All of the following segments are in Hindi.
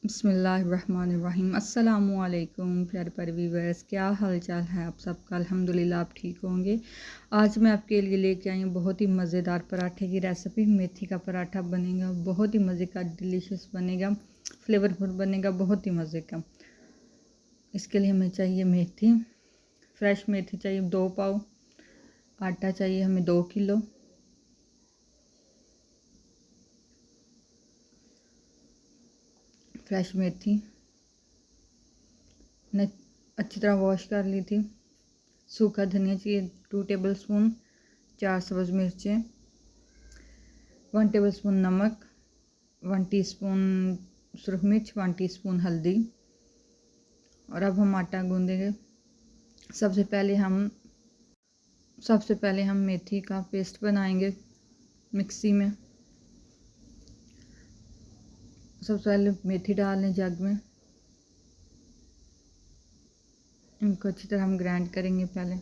बिस्मिल्लाहिर्रहमानिर्रहीम। अस्सलामुअलैकुम प्यारे प्यारे व्यूअर्स, क्या हाल चाल है आप सबका। अल्हम्दुलिल्लाह आप ठीक होंगे। आज मैं आपके लिए लेके आई हूँ बहुत ही मज़ेदार पराठे की रेसिपी। मेथी का पराठा बनेगा, बहुत ही मज़े का, डिलीशियस बनेगा, फ्लेवरफुल बनेगा, बहुत ही मज़े का। इसके लिए हमें चाहिए मेथी, फ्रेश मेथी चाहिए 2 पाव, आटा चाहिए हमें 2 किलो, फ्रेश मेथी ने अच्छी तरह वॉश कर ली थी। सूखा धनिया चाहिए 2 टेबल स्पून, 4 सब्ज़ मिर्चें, 1 टेबल स्पून नमक, 1 टीस्पून सुरख मिर्च, 1 टीस्पून हल्दी। और अब हम आटा गूंदेंगे। सबसे पहले हम मेथी का पेस्ट बनाएंगे मिक्सी में। सबसे पहले मेथी डाल लें जग में, इनको अच्छी तरह हम ग्राइंड करेंगे पहले।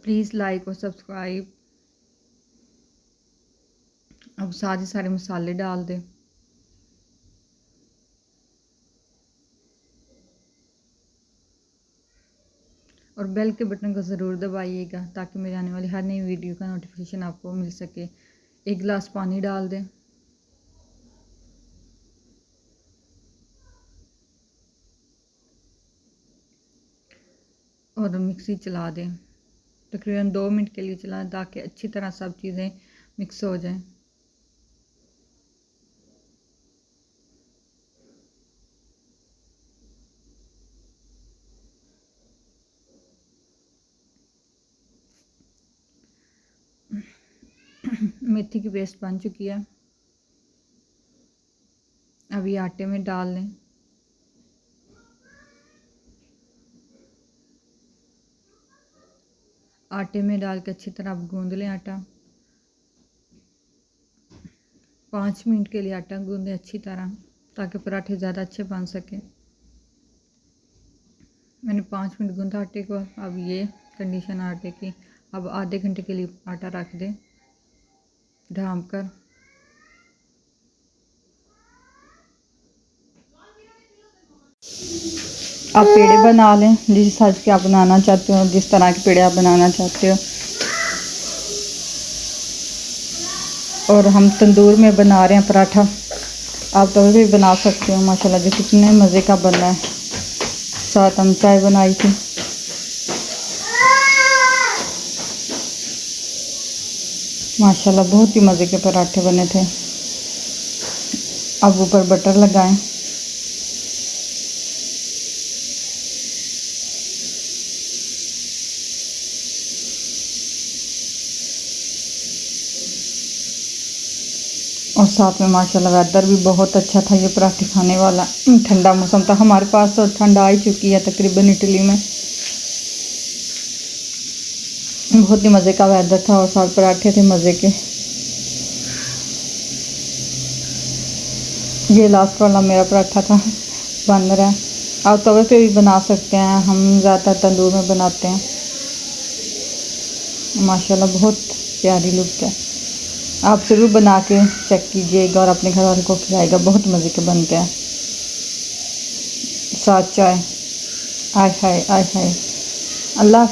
प्लीज़ लाइक और सब्सक्राइब। अब सारे सारे मसाले डाल दें। और बेल के बटन को ज़रूर दबाइएगा ताकि मेरे आने वाली हर नई वीडियो का नोटिफिकेशन आपको मिल सके। 1 गिलास पानी डाल दें। और मिक्सी चला दें। तकरीबन 2 मिनट के लिए चलाएं ताकि अच्छी तरह सब चीज़ें मिक्स हो जाएं। मेथी की पेस्ट बन चुकी है। अभी आटे में डाल लें। आटे में डाल के अच्छी तरह गूंद लें आटा। 5 मिनट के लिए आटा गूंदें अच्छी तरह ताकि पराठे ज़्यादा अच्छे बन सके। मैंने 5 मिनट गूंदा आटे को। अब ये कंडीशन आटे की। अब आधे घंटे के लिए आटा रख दें ढाँप कर। आप पेड़े बना लें जिस साइज के आप बनाना चाहते हो, जिस तरह के पेड़े आप बनाना चाहते हो। और हम तंदूर में बना रहे हैं पराठा, आप तवे पे भी बना सकते हो। माशाल्लाह जो कितने मज़े का बन रहा है। साथ हम चाय बनाई थी। माशाल्लाह बहुत ही मज़े के पराठे बने थे। अब ऊपर बटर लगाएं। और साथ में माशाल्लाह वेदर भी बहुत अच्छा था ये पराठे खाने वाला। ठंडा मौसम था हमारे पास, तो ठंड आ ही चुकी है तकरीबन इटली में। बहुत ही मज़े का वेदर था और साथ पराठे थे मज़े के। ये लास्ट वाला मेरा पराठा था, बन रहा है। आप तवे पे भी बना सकते हैं, हम ज़्यादातर तंदूर में बनाते हैं। माशाल्लाह बहुत प्यारी लुक है। आप ज़रूर बना के चेक कीजिएगा और अपने घर वालों को खिलाएगा। बहुत मज़े के बनते हैं। साथ चाय, आय हाय आय हाय। अल्लाह।